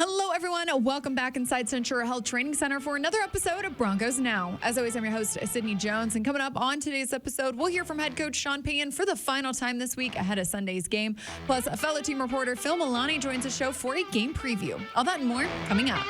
Hello, everyone. Welcome back inside Centura Health Training Center for another episode of Broncos Now. As always, I'm your host, Sydney Jones. And coming up on today's episode, we'll hear from head coach Sean Payton for the final time this week ahead of Sunday's game. Plus, a fellow team reporter, Phil Milani, joins the show for a game preview. All that and more coming up.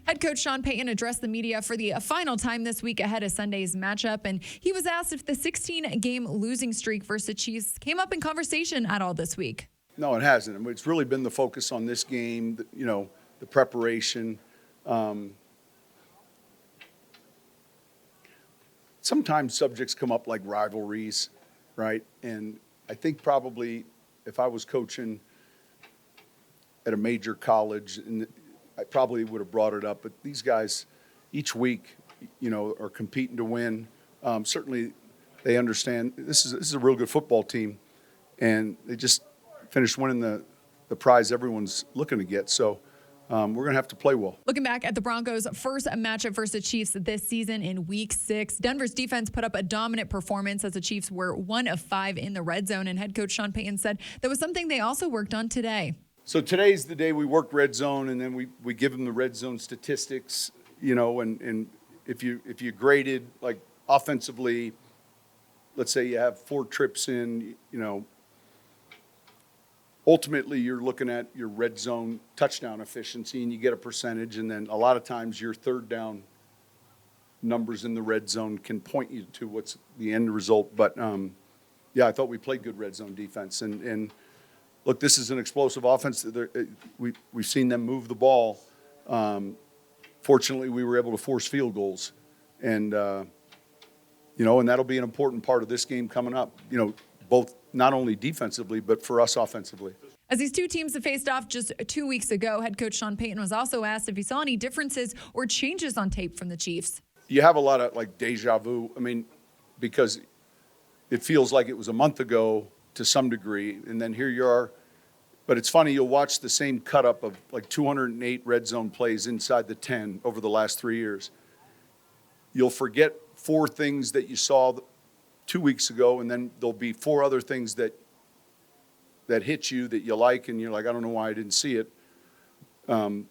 Head coach Sean Payton addressed the media for the final time this week ahead of Sunday's matchup, and he was asked if the 16-game losing streak versus the Chiefs came up in conversation at all this week. No, it hasn't. It's really been the focus on this game, the preparation. Sometimes subjects come up like rivalries, right? And I think probably if I was coaching at a major college, I probably would have brought it up, but these guys each week, are competing to win. Certainly they understand this is a real good football team, and they just finished winning the prize everyone's looking to get. So we're going to have to play well. Looking back at the Broncos' first matchup versus the Chiefs this season in Week 6, Denver's defense put up a dominant performance as the Chiefs were 1 of 5 in the red zone, and head coach Sean Payton said that was something they also worked on today. So today's the day we work red zone, and then we give them the red zone statistics, and if you graded like offensively, let's say you have 4 trips in, ultimately you're looking at your red zone touchdown efficiency, and you get a percentage, and then a lot of times your third down numbers in the red zone can point you to what's the end result. But I thought we played good red zone defense, and look, this is an explosive offense. We've seen them move the ball. Fortunately, we were able to force field goals. And, and that'll be an important part of this game coming up, both not only defensively, but for us offensively. As these two teams have faced off just 2 weeks ago, head coach Sean Payton was also asked if he saw any differences or changes on tape from the Chiefs. You have a lot of, deja vu. Because it feels like it was a month ago to some degree, and then here you are. But it's funny, you'll watch the same cut up of 208 red zone plays inside the 10 over the last 3 years. You'll forget 4 things that you saw 2 weeks ago, and then there'll be 4 other things that hit you that you like, and you're like, I don't know why I didn't see it on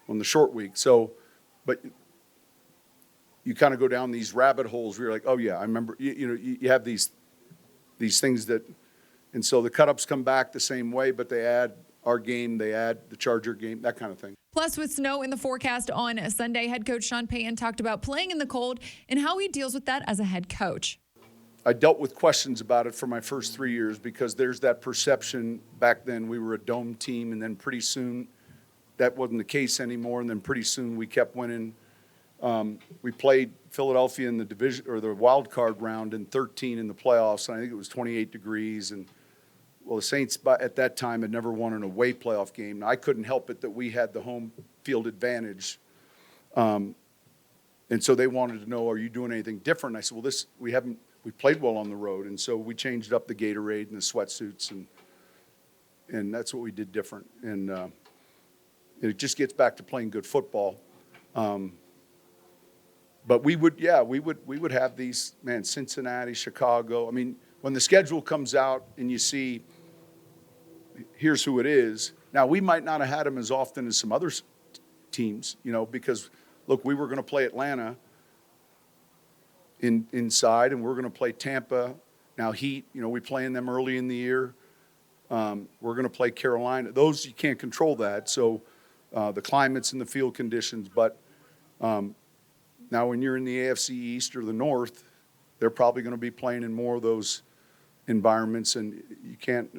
the short week. So, but you kind of go down these rabbit holes where you're like, oh yeah, I remember. You have these things that. And so the cut-ups come back the same way, but they add our game, they add the Charger game, that kind of thing. Plus, with snow in the forecast on Sunday, head coach Sean Payton talked about playing in the cold and how he deals with that as a head coach. I dealt with questions about it for my first 3 years because there's that perception. Back then we were a dome team, and then pretty soon that wasn't the case anymore, and then pretty soon we kept winning. We played Philadelphia in the division or the wild card round in 13 in the playoffs, and I think it was 28 degrees. And the Saints at that time had never won an away playoff game. Now, I couldn't help it that we had the home field advantage, and so they wanted to know, are you doing anything different? And I said, well, we played well on the road, and so we changed up the Gatorade and the sweatsuits, and that's what we did different. And it just gets back to playing good football. But we would have these, Cincinnati, Chicago. When the schedule comes out and you see, here's who it is. Now, we might not have had them as often as some other teams, because, look, we were going to play Atlanta inside, and we're going to play Tampa. Now, Heat, we playing them early in the year. We're going to play Carolina. Those, you can't control that. So the climates and the field conditions. But now when you're in the AFC East or the North, they're probably going to be playing in more of those environments, and you can't,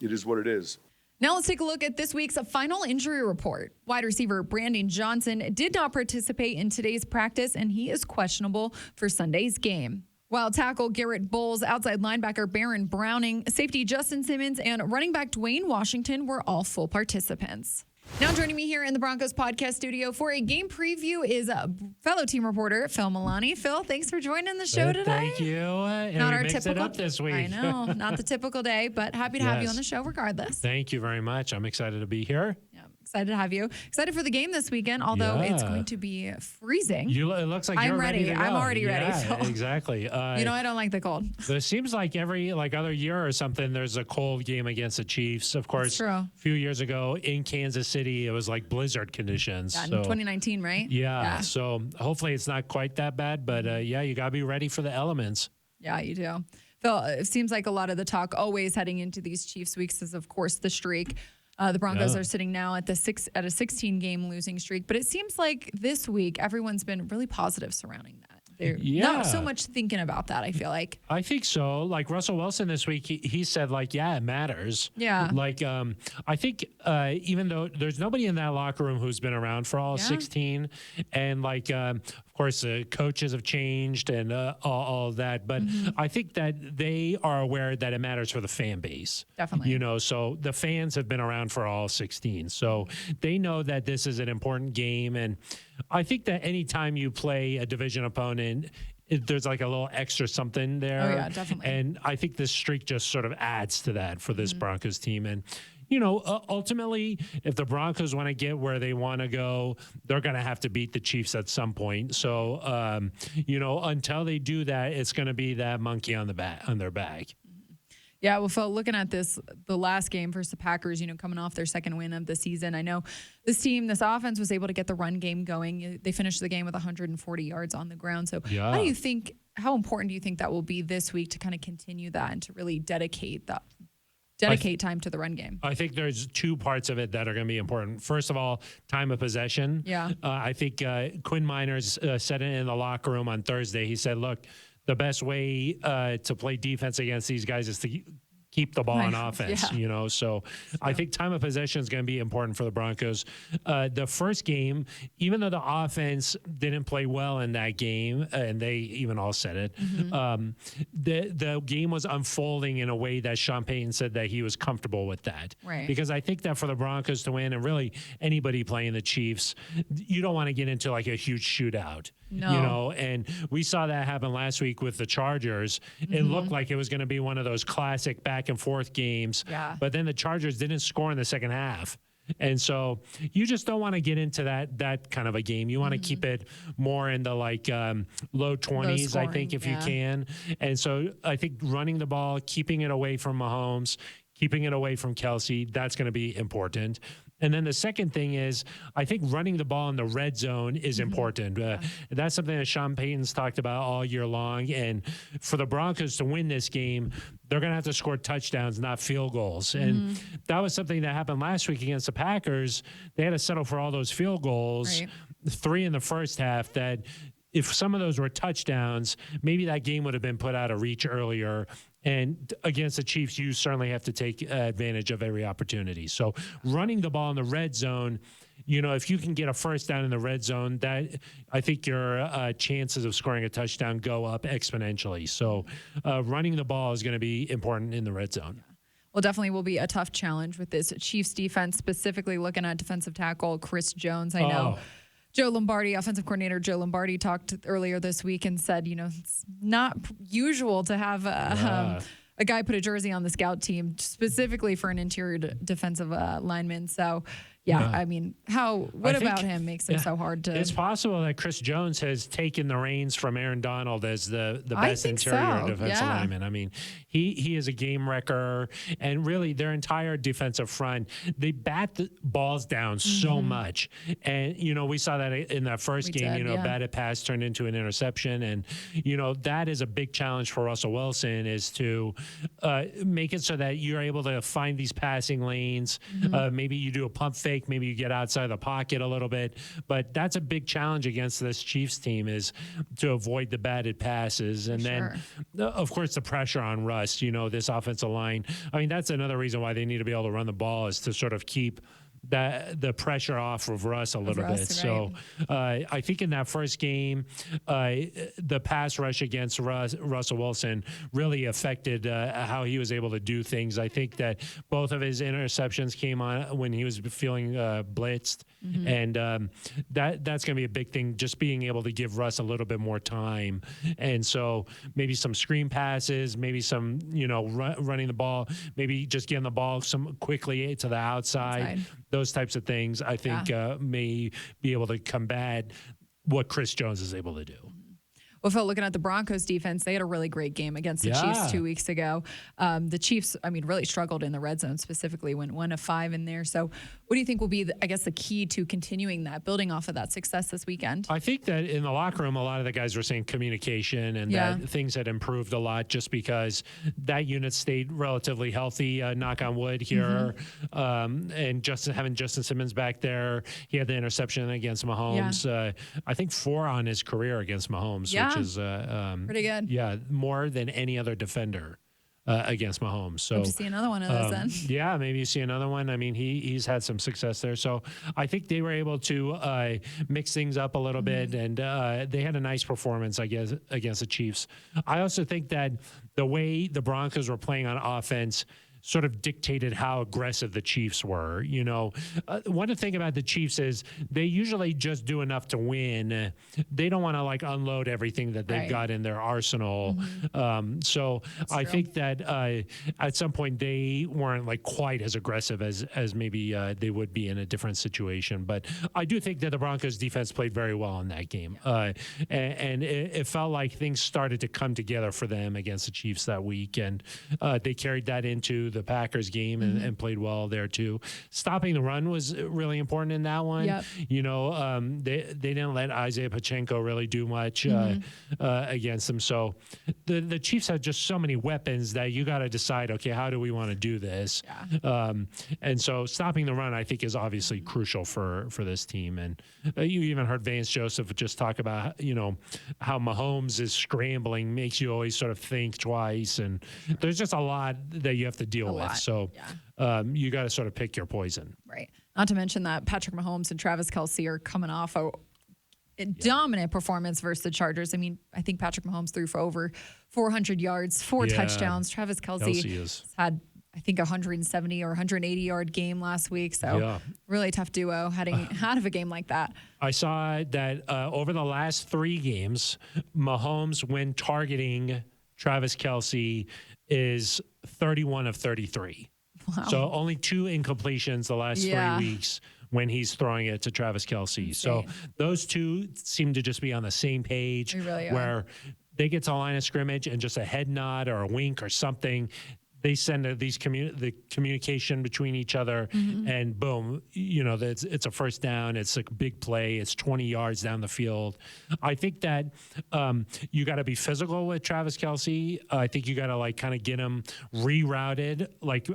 it is what it is. Now let's take a look at this week's final injury report. Wide receiver Brandon Johnson did not participate in today's practice, and he is questionable for Sunday's game. While tackle Garrett Bowles, outside linebacker Baron Browning, safety Justin Simmons, and running back Dwayne Washington were all full participants. Now joining me here in the Broncos podcast studio for a game preview is fellow team reporter Phil Milani. Phil, thanks for joining the show today. Thank you. Not our typical typical it up this week. I know, not the typical day, but happy to have you on the show regardless. Thank you very much. I'm excited to be here. Yeah, Excited to have you. Excited for the game this weekend, although it's Yeah. going to be freezing. It looks like I'm you're ready. to go. I'm already ready, Yeah, Phil. exactly. I don't like the cold. But it seems like every other year or something, there's a cold game against the Chiefs. Of course, true. a few years ago in Kansas City, it was like blizzard conditions. Yeah, in So 2019, right? yeah, so hopefully it's not quite that bad. But you got to be ready for the elements. Yeah, you do. Phil, it seems like a lot of the talk always heading into these Chiefs weeks is, of course, the streak. The Broncos are sitting now at a 16-game losing streak, but it seems like this week everyone's been really positive surrounding that. They're not so much thinking about that, I feel like. I think so. Like Russell Wilson this week, he said, it matters. Yeah. I think even though there's nobody in that locker room who's been around for all 16, and of course, the coaches have changed and all of that, but I think that they are aware that it matters for the fan base. Definitely. So the fans have been around for all 16. So they know that this is an important game. And I think that anytime you play a division opponent, there's like a little extra something there. Oh, yeah, definitely. And I think this streak just sort of adds to that for this Broncos team. And, ultimately, if the Broncos want to get where they want to go, they're going to have to beat the Chiefs at some point. So, until they do that, it's going to be that monkey on their back. Yeah, well, Phil, looking at the last game versus the Packers, coming off their second win of the season, I know this offense was able to get the run game going. They finished the game with 140 yards on the ground. So how important do you think that will be this week to kind of continue that and to really dedicate time to the run game? I think there's two parts of it that are going to be important. First of all, time of possession. Yeah. I think Quinn Miners said it in the locker room on Thursday. He said, look, the best way to play defense against these guys is to keep the ball on offense, So I think time of possession is going to be important for the Broncos. The first game, even though the offense didn't play well in that game, and they even all said it, the game was unfolding in a way that Sean Payton said that he was comfortable with that. Right. Because I think that for the Broncos to win, and really anybody playing the Chiefs, you don't want to get into like a huge shootout. No. And we saw that happen last week with the Chargers. It looked like it was going to be one of those classic back and forth games. Yeah. But then the Chargers didn't score in the second half. And so you just don't want to get into that kind of a game. You want to keep it more in the low 20s, I think, if you can. And so I think running the ball, keeping it away from Mahomes, keeping it away from Kelce, that's going to be important. And then the second thing is, I think running the ball in the red zone is important. That's something that Sean Payton's talked about all year long. And for the Broncos to win this game, they're going to have to score touchdowns, not field goals. And that was something that happened last week against the Packers. They had to settle for all those field goals, 3 in the first half, that if some of those were touchdowns, maybe that game would have been put out of reach earlier. And against the Chiefs, you certainly have to take advantage of every opportunity. So running the ball in the red zone, if you can get a first down in the red zone, that I think your chances of scoring a touchdown go up exponentially. So running the ball is going to be important in the red zone. Well, definitely will be a tough challenge with this Chiefs defense, specifically looking at defensive tackle Chris Jones. I know. Joe Lombardi, offensive coordinator Joe Lombardi, talked earlier this week and said, it's not usual to have a guy put a jersey on the scout team specifically for an interior defensive lineman. So, I mean, what about him makes it so hard to... It's possible that Chris Jones has taken the reins from Aaron Donald as the best interior defensive lineman. I mean, he is a game wrecker, and really their entire defensive front, they bat the balls down so much. And, we saw that in that first game, batted pass turned into an interception. And, that is a big challenge for Russell Wilson, is to make it so that you're able to find these passing lanes. Maybe you do a pump fake. Maybe you get outside the pocket a little bit, but that's a big challenge against this Chiefs team, is to avoid the batted passes. And then, of course, the pressure on Russ, this offensive line. I mean, that's another reason why they need to be able to run the ball, is to sort of keep the pressure off of Russ a little bit. Right. So I think in that first game, the pass rush against Russell Wilson really affected how he was able to do things. I think that both of his interceptions came on when he was feeling blitzed. And that's going to be a big thing, just being able to give Russ a little bit more time. And so maybe some screen passes, maybe some, running the ball, maybe just getting the ball quickly to the outside. those types of things, I think may be able to combat what Chris Jones is able to do. Well, Phil, looking at the Broncos defense, they had a really great game against the Chiefs 2 weeks ago. The Chiefs, really struggled in the red zone specifically, went 1 of 5 in there. So what do you think will be, the key to continuing that, building off of that success this weekend? I think that in the locker room, a lot of the guys were saying communication and that things had improved a lot just because that unit stayed relatively healthy, knock on wood here. And having Justin Simmons back there, he had the interception against Mahomes. I think 4 on his career against Mahomes, which is pretty good. Yeah, more than any other defender against Mahomes. So hope to see another one of those then. Yeah, maybe you see another one. He's had some success there. So I think they were able to mix things up a little bit, and they had a nice performance, I guess, against the Chiefs. I also think that the way the Broncos were playing on offense sort of dictated how aggressive the Chiefs were. One thing about the Chiefs is they usually just do enough to win. They don't want to unload everything that they've got in their arsenal. So I think that at some point they weren't quite as aggressive as maybe they would be in a different situation. But I do think that the Broncos defense played very well in that game. And it felt like things started to come together for them against the Chiefs that week. And they carried that into the Packers game and played well there too. Stopping the run was really important in that one. They didn't let Isaiah Pacheco really do much against them. So the Chiefs had just so many weapons that you got to decide, okay, how do we want to do this? And so stopping the run, I think, is obviously crucial for this team. And you even heard Vance Joseph just talk about, how Mahomes is scrambling, makes you always sort of think twice. And there's just a lot that you have to deal with. So you got to sort of pick your poison. Right. Not to mention that Patrick Mahomes and Travis Kelce are coming off a dominant performance versus the Chargers. I think Patrick Mahomes threw for over 400 yards, 4 touchdowns. Travis Kelce had, I think, 170 or 180 yard game last week. So really tough duo heading out of a game like that. I saw that over the last 3 games, Mahomes, when targeting Travis Kelce, is 31 of 33. Wow. So only 2 incompletions the last 3 weeks when he's throwing it to Travis Kelce. Insane. So those 2 seem to just be on the same page, really where they get to a line of scrimmage and just a head nod or a wink or something, they send the communication between each other, and boom, it's a first down. It's a big play. It's 20 yards down the field. I think that you got to be physical with Travis Kelce. I think you got to kind of get him rerouted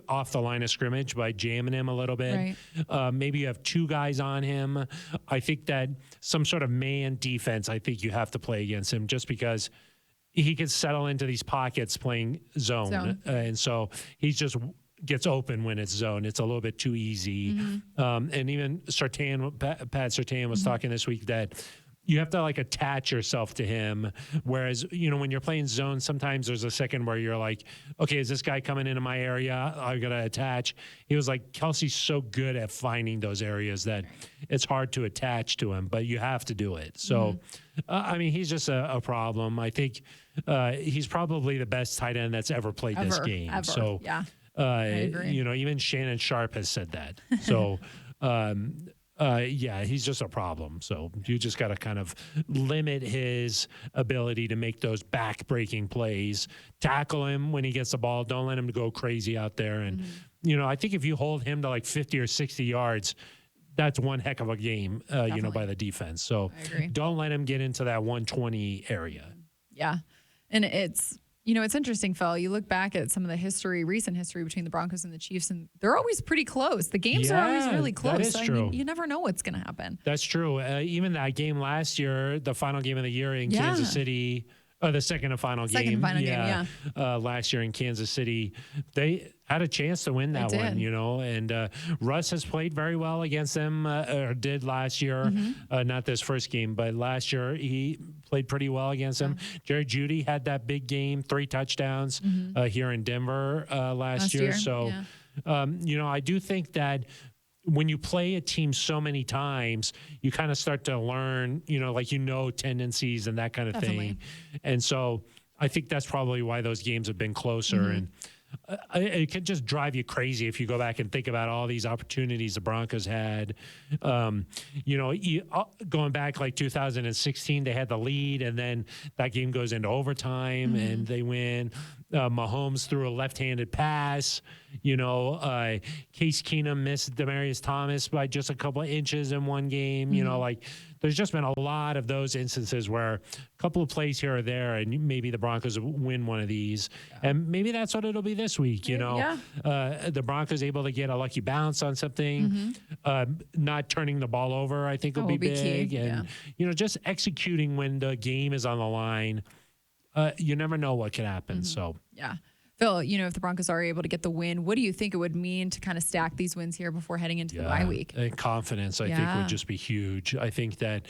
off the line of scrimmage by jamming him a little bit. Right. Maybe you have 2 guys on him. I think that some sort of man defense, I think you have to play against him, just because he can settle into these pockets playing zone. And so he just gets open when it's zone. It's a little bit too easy. And even Pat Surtain was talking this week that you have to attach yourself to him. Whereas, when you're playing zone, sometimes there's a second where you're like, okay, is this guy coming into my area? I got to attach. He was like, Kelce's so good at finding those areas that it's hard to attach to him, but you have to do it. So, he's just a problem. I think he's probably the best tight end that's ever played this game. So, I agree. Even Shannon Sharp has said that. So, he's just a problem. So you just got to kind of limit his ability to make those back-breaking plays. Tackle him when he gets the ball. Don't let him go crazy out there. And, I think if you hold him to 50 or 60 yards, that's one heck of a game, by the defense. So don't let him get into that 120 area. Yeah. And it's interesting, Phil. You look back at some of the recent history between the Broncos and the Chiefs, and they're always pretty close. The games are always really close. That is true. You never know what's going to happen. That's true. Even that game last year, the final game of the year in Kansas City, the second and final game. Last year in Kansas City, they had a chance to win that one, and Russ has played very well against them, or did last year, not this first game, but last year he played pretty well against them. Jerry Jeudy had that big game, 3 touchdowns here in Denver last year. So, I do think that when you play a team so many times, you kind of start to learn, tendencies and that kind of thing. And so I think that's probably why those games have been closer. And it could just drive you crazy if you go back and think about all these opportunities the Broncos had. Going back like 2016, they had the lead, and then that game goes into overtime, and they win. Mahomes threw a left-handed pass. Case Keenum missed Demaryius Thomas by just a couple of inches in one game. There's just been a lot of those instances where a couple of plays here or there, and maybe the Broncos win one of these. Yeah. And maybe that's what it'll be this week, the Broncos able to get a lucky bounce on something, not turning the ball over, I think will be big. Key. And, just executing when the game is on the line. You never know what could happen. So, yeah. Phil, if the Broncos are able to get the win, what do you think it would mean to kind of stack these wins here before heading into the bye week? And confidence, I think, would just be huge. I think that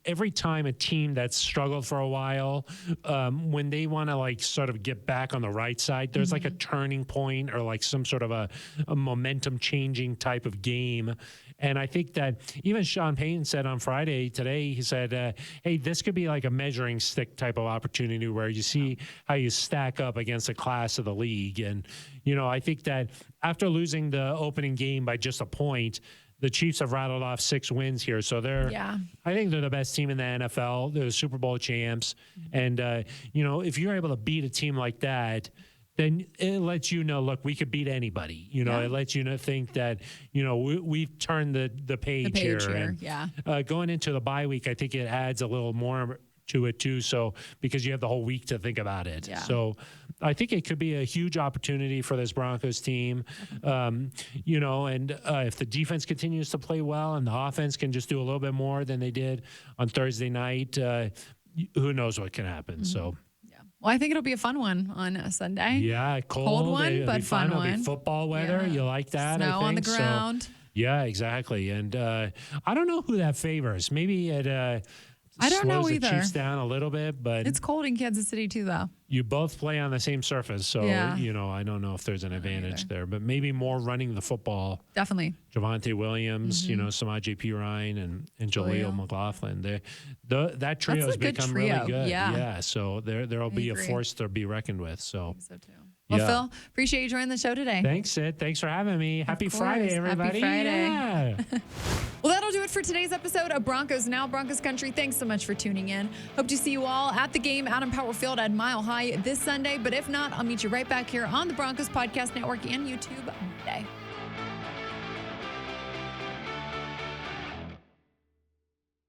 every time a team that's struggled for a while, when they want to sort of get back on the right side, there's like a turning point or like some sort of a momentum changing type of game. And I think that even Sean Payton said on Friday today, he said, hey, this could be like a measuring stick type of opportunity where you see how you stack up against the class of the league. And, I think that after losing the opening game by just a point, the Chiefs have rattled off 6 wins here. So I think they're the best team in the NFL. They're the Super Bowl champs. And, if you're able to beat a team like that, then it lets you know, look, we could beat anybody. It lets you think that, we've turned the page here. And, going into the bye week, I think it adds a little more to it too. So because you have the whole week to think about it. Yeah. So I think it could be a huge opportunity for this Broncos team. If the defense continues to play well and the offense can just do a little bit more than they did on Thursday night, who knows what can happen. So. Well, I think it'll be a fun one on Sunday. Yeah, cold one, but fun one. It'll be football weather. You like that? Snow I think. On the ground. So, yeah, exactly. And I don't know who that favors. Maybe it I don't know slows either. The Chiefs down a little bit, but it's cold in Kansas City too, though. You both play on the same surface, so Yeah. I don't know if there's an advantage there, but maybe more running the football. Definitely. Javonte Williams, Samaje Perine, and Jaleel McLaughlin. That trio has become really good. Yeah. So there'll be a force to be reckoned with. So. I think so too. Well, Phil, appreciate you joining the show today. Thanks, Sid. Thanks for having me. Happy Friday, everybody. Happy Friday. Yeah. Well, that'll do it for today's episode of Broncos Now, Broncos Country. Thanks so much for tuning in. Hope to see you all at the game out in Power Field at Mile High this Sunday. But if not, I'll meet you right back here on the Broncos Podcast Network and YouTube Monday.